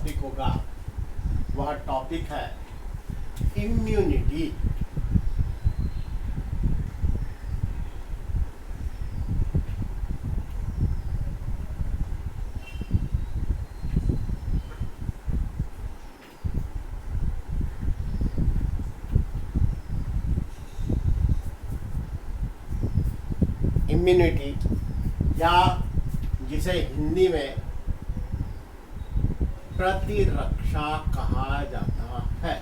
Topic होगा वह topic है इम्यूनिटी। इम्यूनिटी या जिसे हिंदी में प्रतिरक्षा कहा जाता है।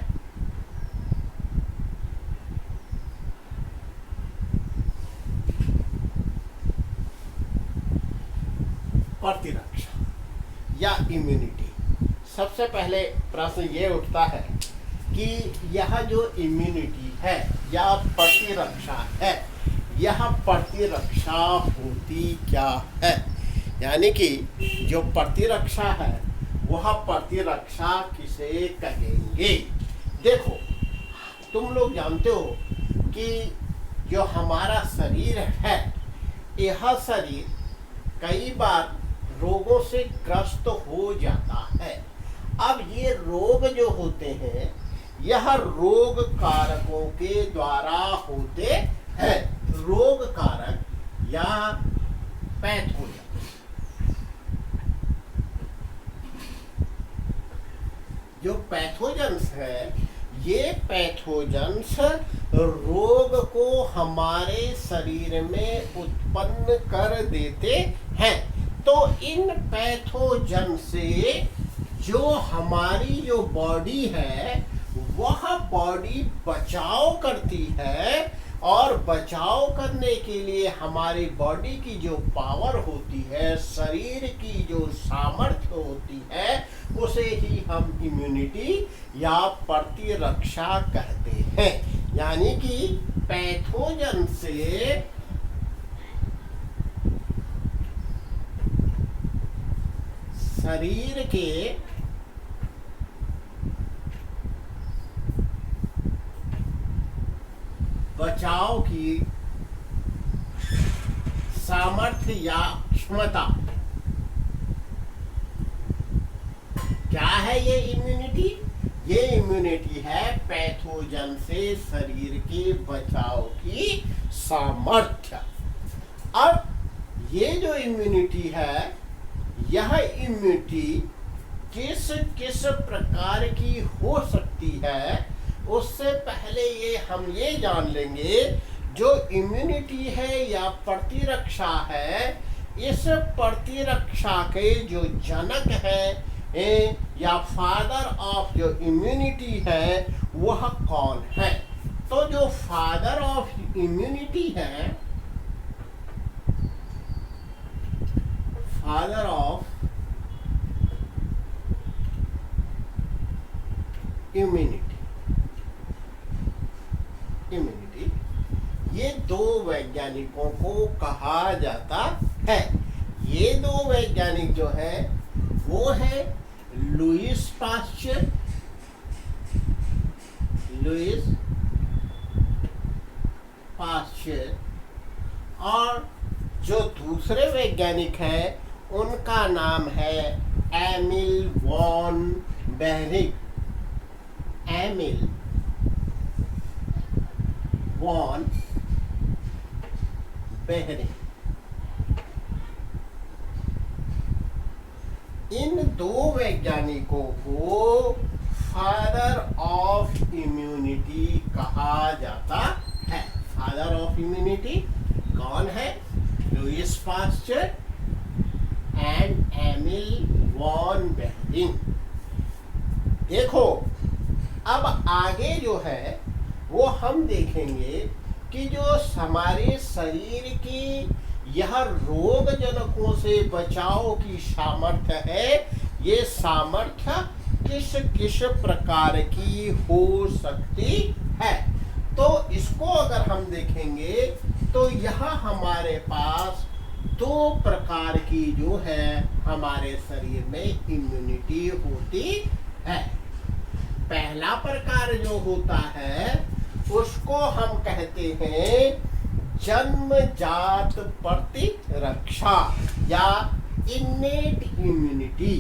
प्रतिरक्षा या इम्यूनिटी, सबसे पहले प्रश्न ये उठता है कि यह जो इम्यूनिटी है या प्रतिरक्षा है, यह प्रतिरक्षा होती क्या है? यानी कि जो प्रतिरक्षा है वह प्रतिरक्षा किसे कहेंगे? देखो, तुम लोग जानते हो कि जो हमारा शरीर है, यह शरीर कई बार रोगों से ग्रस्त हो जाता है। अब ये रोग जो होते हैं यह रोग कारकों के द्वारा होते हैं। रोग कारक या पैथोजन, जो पैथोजन्स है, ये पैथोजन्स रोग को हमारे शरीर में उत्पन्न कर देते हैं। तो इन पैथोजन से जो हमारी जो बॉडी है वह बॉडी बचाव करती है, और बचाव करने के लिए हमारी बॉडी की जो पावर होती है, शरीर की जो सामर्थ्य होती है, उसे ही हम इम्यूनिटी या प्रतिरक्षा कहते हैं। यानी कि पैथोजन से शरीर के बचाव की सामर्थ्य या क्षमता, क्या है ये इम्यूनिटी? ये इम्यूनिटी है पैथोजन से शरीर के बचाव की सामर्थ्य। अब ये जो इम्यूनिटी है, यह इम्यूनिटी किस किस प्रकार की हो सकती है, उससे पहले हम ये जान लेंगे जो इम्यूनिटी है या प्रतिरक्षा है, इस प्रतिरक्षा के जो जनक है या फादर ऑफ जो इम्यूनिटी है वह कौन है? तो जो फादर ऑफ इम्यूनिटी है, फादर ऑफ इम्यूनिटी, ये दो वैज्ञानिकों को कहा जाता है। ये दो वैज्ञानिक जो है वो है लुईस पास्चर, और जो दूसरे वैज्ञानिक हैं उनका नाम है Emil von Behring. Emil von Behring. इन दो वैज्ञानिकों को फादर ऑफ इम्यूनिटी कहा जाता है। फादर ऑफ इम्यूनिटी कौन है? Louis Pasteur and Emil von Behring. देखो, अब आगे जो है वो हम देखेंगे कि जो हमारे शरीर की यह रोग जनकों से बचाव की सामर्थ्य है, ये सामर्थ्य किस किस प्रकार की हो सकती है। तो इसको अगर हम देखेंगे तो यहाँ हमारे पास दो प्रकार की जो है हमारे शरीर में इम्यूनिटी होती है। पहला प्रकार जो होता है उसको हम कहते हैं जन्मजात प्रतिरक्षा या इनेट इम्यूनिटी।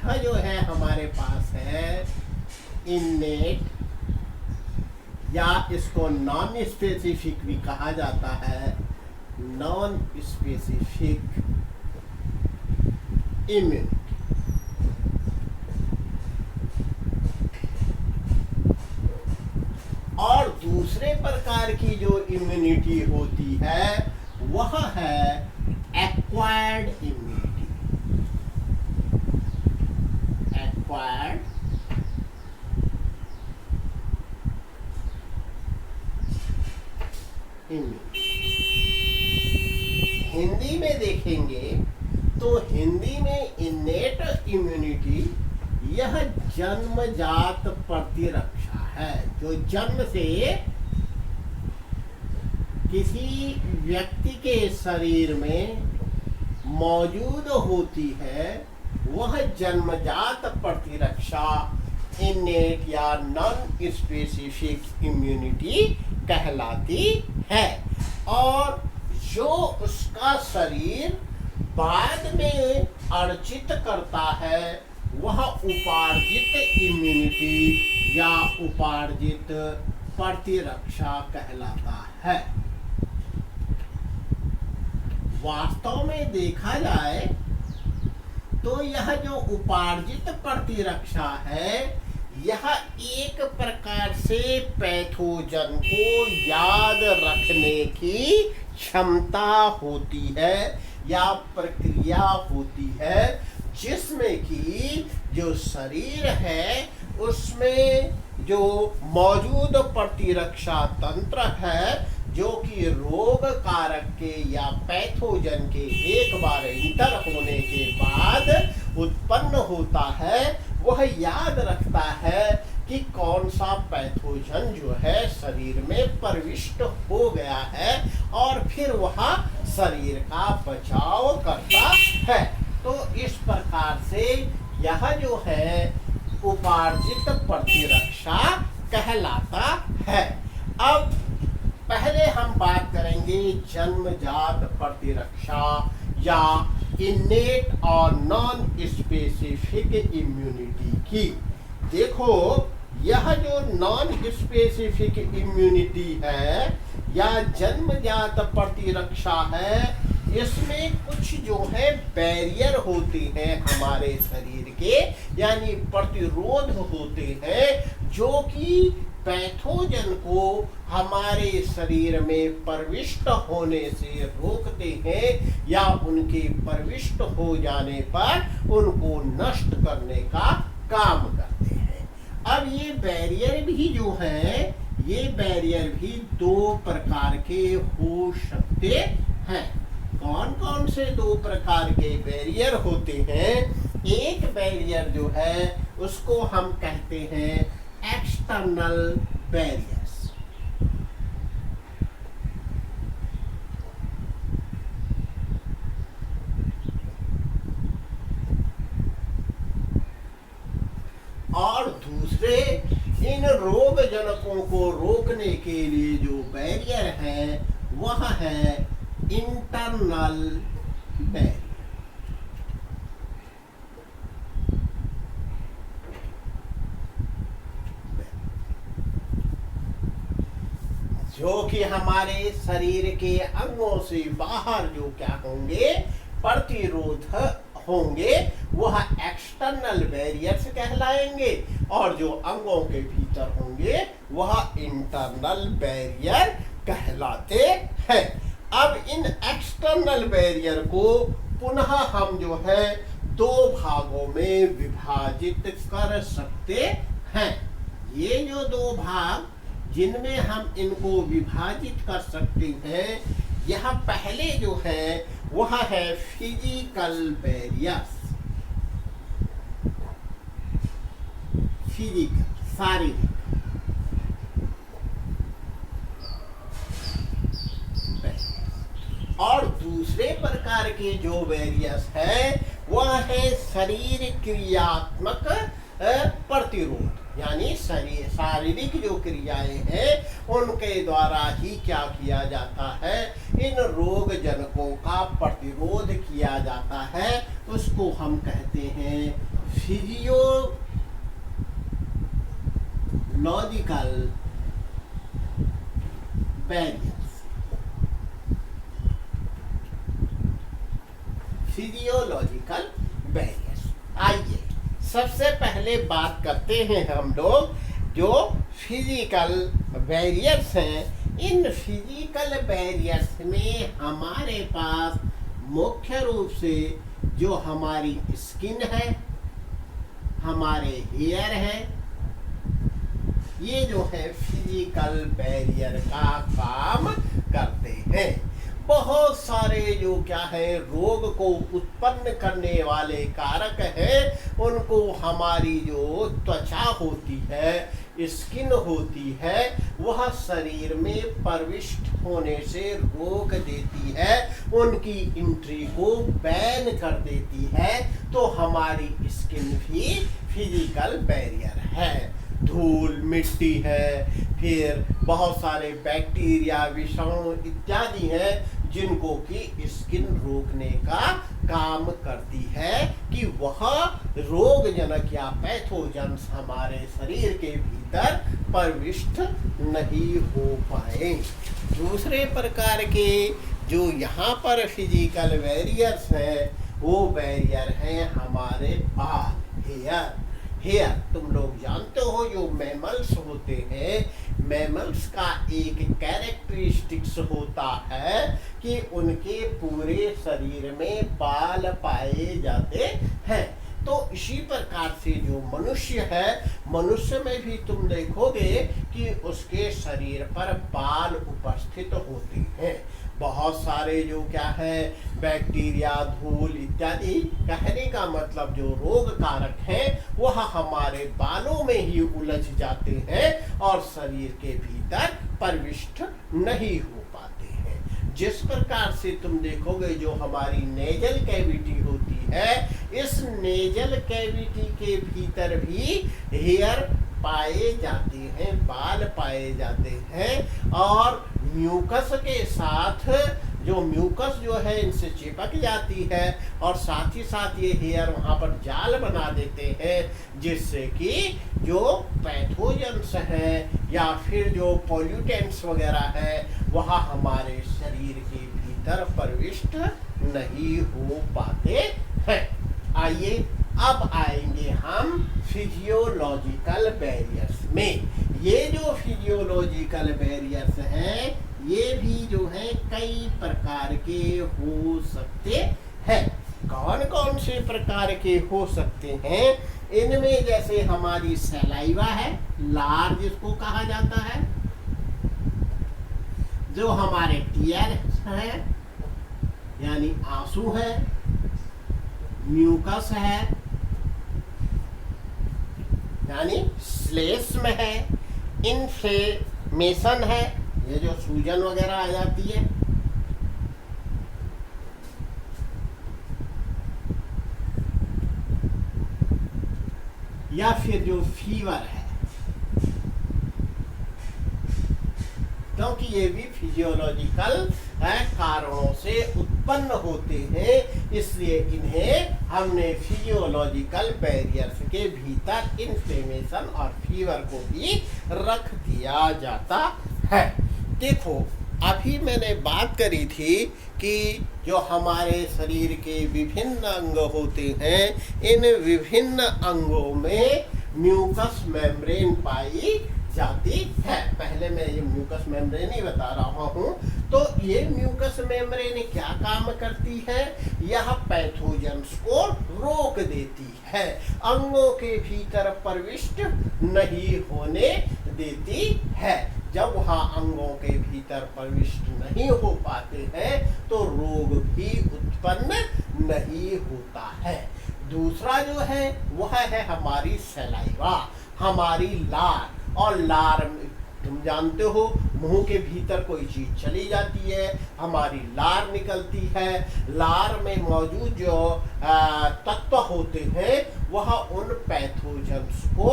यह जो है हमारे पास है इन्नेट, या इसको नॉन स्पेसिफिक भी कहा जाता है, नॉन स्पेसिफिक इम्यूनिटी। और दूसरे प्रकार की जो इम्यूनिटी होती है वह है acquired immunity. Acquired immunity Hindi में देखेंगे तो हिंदी में इन्नेट इम्यूनिटी यह जन्मजात प्रतिरक्षा है, जो जन्म से किसी व्यक्ति के शरीर में मौजूद होती है, वह जन्मजात प्रतिरक्षा इन्नेट या नॉन स्पेसिफिक इम्यूनिटी कहलाती है। और जो उसका शरीर बाद में अर्जित करता है वह उपार्जित इम्यूनिटी या उपार्जित प्रतिरक्षा कहलाता है। वास्तव में देखा जाए तो यह जो उपार्जित प्रतिरक्षा है यह एक प्रकार से पैथोजन को याद रखने की क्षमता होती है या प्रक्रिया होती है, जिसमें कि जो शरीर है उसमें जो मौजूद प्रतिरक्षा तंत्र है, जो कि रोग कारक के या पैथोजन के एक बार इंटर होने के बाद उत्पन्न होता है, वह याद रखता है कि कौन सा पैथोजन जो है शरीर में प्रविष्ट हो गया है और फिर वह शरीर का बचाव करता है। तो इस प्रकार से यह जो है उपार्जित प्रतिरक्षा कहलाता है। अब पहले हम बात करेंगे जन्मजात प्रतिरक्षा या इन्नेट और नॉन स्पेसिफिक इम्यूनिटी की। देखो, यह जो नॉन स्पेसिफिक इम्यूनिटी है या जन्मजात प्रतिरक्षा है, इसमें कुछ जो है बैरियर होते हैं हमारे शरीर के, यानी प्रतिरोध होते हैं जो कि पैथोजन को हमारे शरीर में प्रविष्ट होने से रोकते हैं या उनके प्रविष्ट हो जाने पर उनको नष्ट करने का काम करते हैं। अब ये बैरियर भी जो है, ये बैरियर भी दो प्रकार के हो सकते हैं। कौन कौन से दो प्रकार के बैरियर होते हैं? एक बैरियर जो है उसको हम कहते हैं एक्सटर्नल बैरियर्स। और दूसरे इन रोग जनकों को रोकने के लिए जो बैरियर है वह है इंटरनल बैरियर। जो कि हमारे शरीर के अंगों से बाहर जो क्या होंगे, प्रतिरोध होंगे, वह एक्सटर्नल बैरियर्स कहलाएंगे, और जो अंगों के भीतर होंगे वह इंटरनल बैरियर कहलाते हैं। अब इन एक्सटर्नल बैरियर को पुनः हम जो है दो भागों में विभाजित कर सकते हैं। ये जो दो भाग जिनमें हम इनको विभाजित कर सकते हैं, यह पहले जो है वह है फिजिकल बैरियर्स। फिजिकल, शारीरिक। और दूसरे प्रकार के जो बैरियर्स है वह है शरीर क्रियात्मक प्रतिरोध, यानी शारीरिक जो क्रियाएं हैं उनके द्वारा ही क्या किया जाता है, इन रोग जनकों का प्रतिरोध किया जाता है। उसको हम कहते हैं फिजियोलॉजिकल बैरियर्स। फिजियोलॉजिकल बैरियर्स, आइए सबसे पहले बात करते हैं हम लोग जो फिजिकल बैरियर्स हैं। इन फिजिकल बैरियर्स में हमारे पास मुख्य रूप से जो हमारी स्किन है, हमारे हेयर है, ये जो है फिजिकल बैरियर का काम करते हैं। बहुत सारे जो क्या है रोग को उत्पन्न करने वाले कारक हैं, उनको हमारी जो त्वचा होती है, स्किन होती है, वह शरीर में प्रविष्ट होने से रोक देती है, उनकी एंट्री को बैन कर देती है। तो हमारी स्किन भी फिजिकल बैरियर है। धूल, मिट्टी है, फिर बहुत सारे बैक्टीरिया, विषाणु इत्यादि हैं जिनको कि स्किन रोकने का काम करती है कि वह रोगजनक या पैथोजन्स हमारे शरीर के भीतर प्रविष्ट नहीं हो पाए। दूसरे प्रकार के जो यहाँ पर फिजिकल बैरियर्स हैं, वो बैरियर हैं हमारे बाल, हेयर। तुम लोग जानते हो जो मैमल्स होते हैं, मैमल्स का एक कैरेक्टरिस्टिक्स होता है कि उनके पूरे शरीर में बाल पाए जाते हैं। तो इसी प्रकार से जो मनुष्य है, मनुष्य में भी तुम देखोगे कि उसके शरीर पर बाल उपस्थित होते हैं। बहुत सारे जो क्या है बैक्टीरिया, धूल इत्यादि, कहने का मतलब जो रोग कारक हैं वह हमारे बालों में ही उलझ जाते हैं और शरीर के भीतर प्रविष्ट नहीं हो पाते हैं। जिस प्रकार से तुम देखोगे जो हमारी नेजल कैविटी होती है, इस नेजल कैविटी के भीतर भी हेयर पाए जाते हैं, बाल पाए जाते हैं, और म्यूकस के साथ जो म्यूकस जो है इनसे चिपक जाती है और साथ ही साथ ये हेयर वहाँ पर जाल बना देते हैं, जिससे कि जो पैथोजेंस हैं या फिर जो पॉल्यूटेंट्स वगैरह है वह हमारे शरीर के भीतर प्रविष्ट नहीं हो पाते हैं। आइए अब आएंगे हम फिजियोलॉजिकल बैरियर्स में। ये जो फिजियोलॉजिकल बैरियर्स हैं, ये भी जो है कई प्रकार के हो सकते हैं। कौन कौन से प्रकार के हो सकते हैं? इनमें जैसे हमारी सलाइवा है, लार जिसको कहा जाता है, जो हमारे टीयर्स है यानी आंसू है, म्यूकस है यानी श्लेष्म है, इन्फ्लेमेशन है, ये जो सूजन वगैरह आ जाती है, या फिर जो फीवर है, क्योंकि ये भी फिजियोलॉजिकल कारणों से उत्पन्न होते हैं, इसलिए इन्हें हमने फिजियोलॉजिकल बैरियर्स के भीतर इन्फ्लेमेशन और फीवर को भी रख दिया जाता है। देखो, अभी मैंने बात करी थी कि जो हमारे शरीर के विभिन्न अंग होते हैं, इन विभिन्न अंगों में म्यूकस मेम्ब्रेन पाई जाती है। पहले मैं ये म्यूकस मेम्ब्रेन ही बता रहा हूँ। तो ये म्यूकस मेम्ब्रेन क्या काम करती है? यह पैथोजेंस को रोक देती है, अंगों के भीतर प्रविष्ट नहीं होने देती है। जब वहाँ अंगों के भीतर प्रविष्ट नहीं हो पाते हैं तो रोग भी उत्पन्न नहीं होता है। दूसरा जो है वह है हमारी सलाइवा, हमारी लार। और लार तुम जानते हो, मुंह के भीतर कोई चीज चली जाती है, हमारी लार निकलती है। लार में मौजूद जो तत्व होते हैं वह उन पैथोजेंस को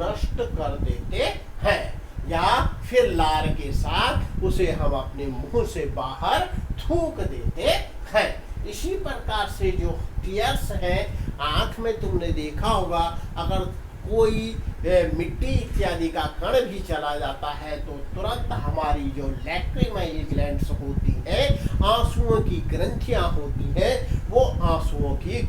नष्ट कर देते हैं, या फिर लार के साथ उसे हम अपने मुंह से बाहर थूक देते हैं। इसी प्रकार से जो टीयर्स हैं आँख में तुमने देखा होगा, अगर कोई मिट्टी इत्यादि का कण भी चला जाता है तो तुरंत हमारी जो लैक्रिमाइल ग्लैंड्स होती हैं, आंसुओं की ग्रंथियां होती हैं, वो आंसुओं की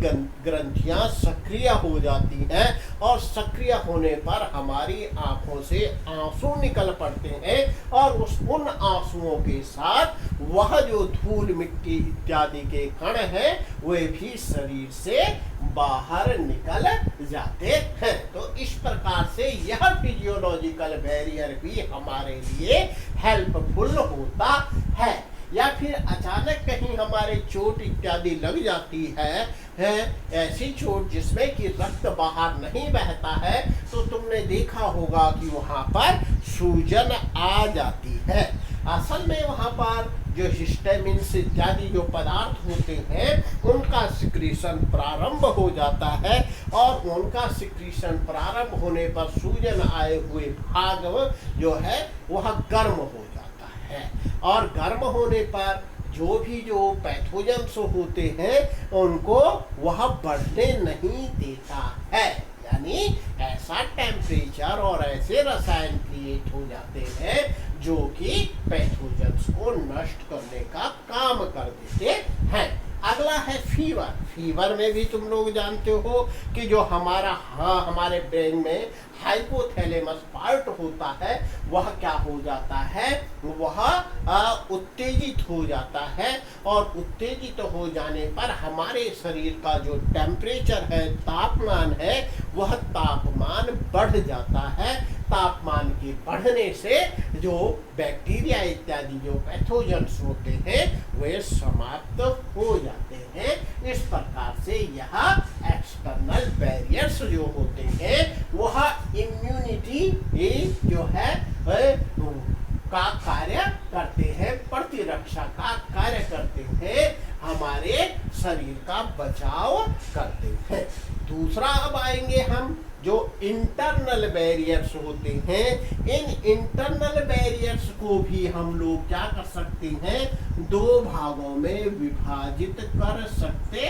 ग्रंथियां सक्रिय हो जाती हैं और सक्रिय होने पर हमारी आंखों से आंसू निकल पड़ते हैं और उन आंसुओं के साथ वह जो धूल मिट्टी इत्यादि के कण हैं वे भी शरीर से बाहर निकल जाते हैं। तो इस प्रकार से यह फिजियोलॉजिकल बैरियर भी हमारे लिए हेल्पफुल होता है। या फिर अचानक कहीं हमारे चोट इत्यादि लग जाती है ऐसी चोट जिसमें कि रक्त बाहर नहीं बहता है, तो तुमने देखा होगा कि वहां पर सूजन आ जाती है। असल में वहां पर जो हिस्टामिन्स इत्यादि जो पदार्थ होते हैं उनका सिक्रीशन प्रारंभ हो जाता है और उनका सिक्रीशन प्रारंभ होने पर सूजन आए हुए भाग जो है वह गर्म हो जाता है और गर्म होने पर जो पैथोजेंस होते हैं उनको वह बढ़ने नहीं देता है। यानी ऐसा टेम्परेचर और ऐसे रसायन क्रिएट हो जाते हैं जो कि पैथोजेंस को नष्ट करने का काम कर देते हैं। अगला है फीवर। फीवर में भी तुम लोग जानते हो कि जो हमारे ब्रेन में हाइपोथैलेमस पार्ट होता है वह क्या हो जाता है, वह उत्तेजित हो जाता है और उत्तेजित हो जाने पर हमारे शरीर का जो टेम्परेचर है, तापमान है, वह तापमान बढ़ जाता है। तापमान के बढ़ने से जो बैक्टीरिया इत्यादि जो पैथोजेंस होते हैं वे समाप्त हो जाते हैं। इस प्रकार से यह एक्सटर्नल बैरियर्स जो होते हैं वह इम्यूनिटी जो है का कार्य करते हैं, प्रतिरक्षा का कार्य करते हैं, हमारे शरीर का बचाव करते हैं। दूसरा अब आएंगे हम जो इंटरनल बैरियर्स होते हैं। इन इंटरनल बैरियर्स को भी हम लोग क्या कर सकते हैं, दो भागों में विभाजित कर सकते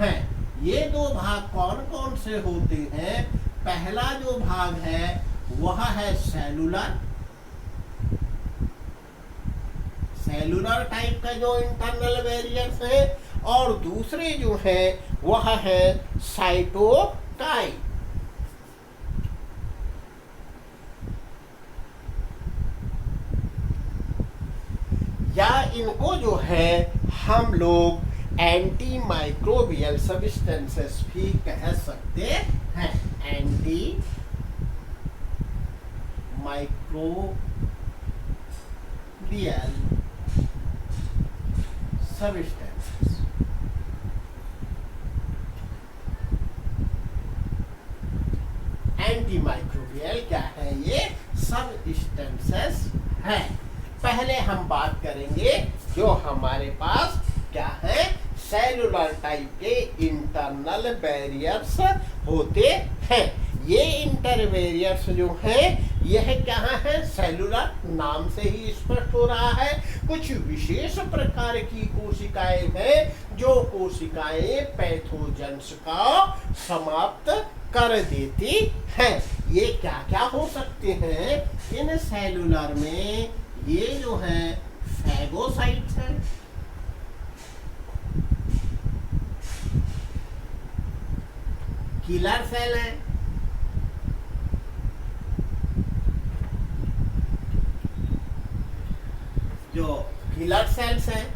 हैं। ये दो भाग कौन कौन से होते हैं? पहला जो भाग है वह है सेलुलर टाइप का जो इंटरनल बैरियर्स है और दूसरे जो है वह है साइटोकाइन। या इनको जो है हम लोग एंटी माइक्रोबियल सब्सटेंसेस भी कह सकते हैं। Anti microbial substances. Anti microbial क्या है? ये सब्सटेंसेस है। पहले हम बात करेंगे जो हमारे पास क्या है, सेलुलर टाइप के इंटरनल बैरियर्स होते हैं। ये इंटर बैरियर्स जो हैं यह क्या है, सेलुलर, नाम से ही स्पष्ट हो रहा है। कुछ विशेष प्रकार की कोशिकाएं हैं जो कोशिकाएं पैथोजेंस का समाप्त कर देती हैं। ये क्या क्या हो सकते हैं? इन सेलुलर में ये जो है फैगोसाइट्स हैं, किलर सेल है, जो किलर सेल्स हैं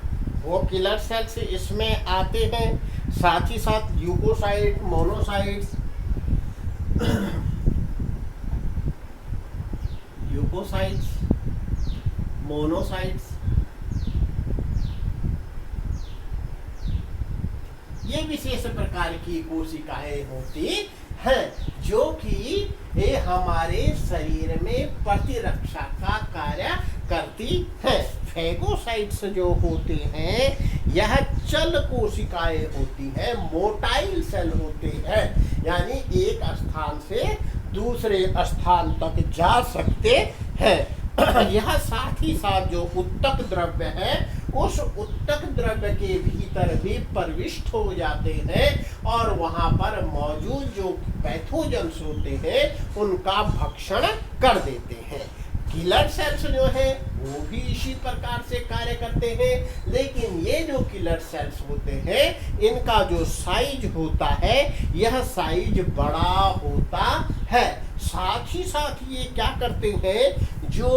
वो किलर सेल्स इसमें आते हैं। साथ ही साथ ल्यूकोसाइट, मोनोसाइट्स, ल्यूकोसाइट्स, मोनोसाइट्स, ये विशेष प्रकार की कोशिकाएं होती हैं जो कि ये हमारे शरीर में प्रतिरक्षा का कार्य करती हैं। फैगोसाइट्स जो होते हैं यह चल कोशिकाएं होती हैं, मोटाइल सेल होते हैं, यानी एक स्थान से दूसरे स्थान तक जा सकते हैं। यह साथ ही साथ जो उत्तक द्रव्य है उस उत्तक द्रव्य के भीतर भी प्रविष्ट हो जाते हैं और वहां पर मौजूद जो पैथोजेंस होते हैं उनका भक्षण कर देते हैं। किलर सेल्स जो है वो भी इसी प्रकार से कार्य करते हैं, लेकिन ये जो किलर सेल्स होते हैं इनका जो साइज होता है यह साइज बड़ा होता है। साथ ही साथ ये क्या करते हैं, जो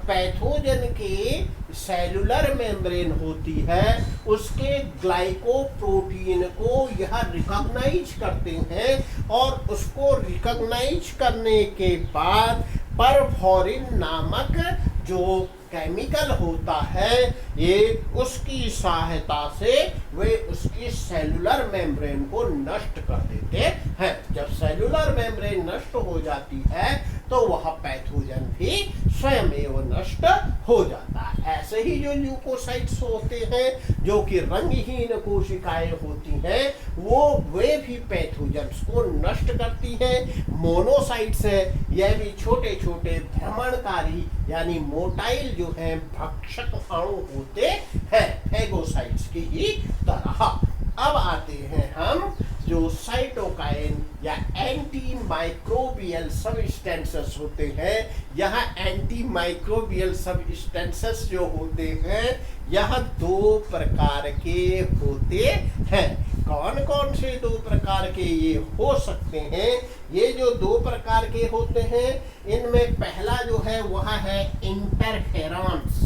पैथोजन के सेलुलर मेम्ब्रेन होती है उसके ग्लाइकोप्रोटीन को यह रिकॉग्नाइज करते हैं और उसको रिकॉग्नाइज करने के बाद परफोरिन नामक जो केमिकल होता है ये उसकी सहायता से वे उसकी सेलुलर मेम्ब्रेन को नष्ट कर देते हैं। जब सेलुलर मेम्ब्रेन नष्ट हो जाती है तो वह पैथोजन भी स्वयं एवं नष्ट हो जाता है। ऐसे ही जो ल्यूकोसाइट्स होते हैं जो कि रंगहीन कोशिकाएं होती हैं वे भी पैथोजन्स को नष्ट करती हैं। मोनोसाइट्स है यह भी छोटे छोटे भ्रमणकारी यानी मोटाइल जो है भक्षक अणु होते हैं फैगोसाइट्स की ही तरह। अब आते हैं हम जो साइटोकाइन या एंटी माइक्रोबियल सबस्टेंसेस होते हैं। यह एंटी माइक्रोबियल सबस्टेंसेस जो होते हैं यह दो प्रकार के होते हैं। कौन कौन से दो प्रकार के ये हो सकते हैं? ये जो दो प्रकार के होते हैं इनमें पहला जो है वह है इंटरफेरॉन्स।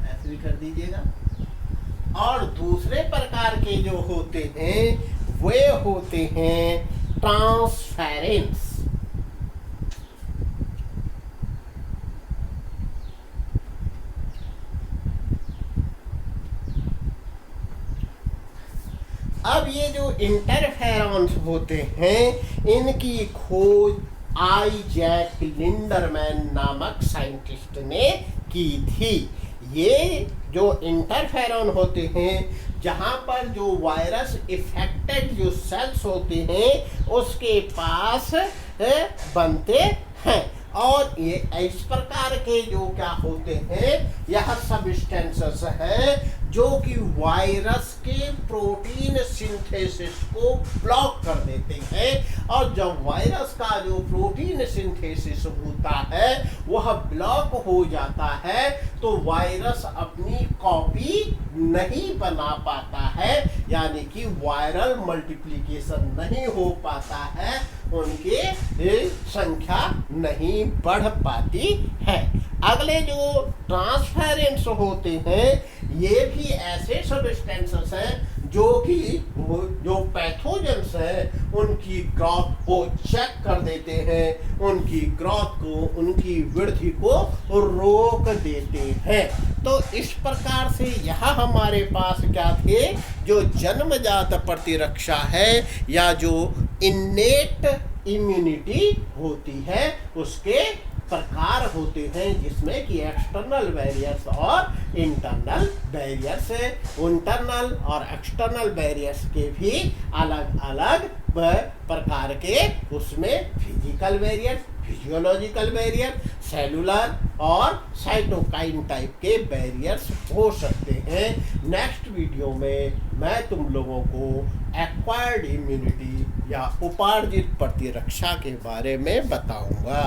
ऐसे भी कर दीजिएगा। और दूसरे प्रकार के जो होते हैं वे होते हैं ट्रांसफेरेंस। अब ये जो इंटरफेरॉन्स होते हैं इनकी खोज आइजैक लिंडरमैन नामक साइंटिस्ट ने की थी। ये जो इंटरफेरॉन होते हैं जहां पर जो वायरस इफेक्टेड जो सेल्स होते हैं उसके पास बनते हैं और ये इस प्रकार के जो क्या होते हैं यह सबस्टेंसेस है जो कि वायरस के प्रोटीन सिंथेसिस को ब्लॉक कर देते हैं। और जब वायरस का जो प्रोटीन सिंथेसिस होता है वह ब्लॉक हो जाता है तो वायरस अपनी कॉपी नहीं बना पाता है, यानी कि वायरल मल्टीप्लिकेशन नहीं हो पाता है, उनके संख्या नहीं बढ़ पाती है। अगले जो ट्रांसफेरेंस होते हैं ये भी ऐसे सबस्टेंसेस हैं जो कि जो पैथोजेंस हैं उनकी ग्रोथ को चेक कर देते हैं, उनकी ग्रोथ को उनकी वृद्धि को रोक देते हैं। तो इस प्रकार से यहाँ हमारे पास क्या थे, जो जन्मजात प्रतिरक्षा है या जो इन्नेट इम्यूनिटी होती है उसके प्रकार होते हैं जिसमें कि एक्सटर्नल बैरियर्स और इंटरनल बैरियर्स है। इंटरनल और एक्सटर्नल बैरियर्स के भी अलग अलग प्रकार के उसमें physical barrier, physiological barrier, cellular और साइटोकाइन टाइप के बैरियर्स हो सकते हैं। नेक्स्ट वीडियो में मैं तुम लोगों को एक्वायर्ड इम्यूनिटी या उपार्जित प्रतिरक्षा के बारे में बताऊंगा।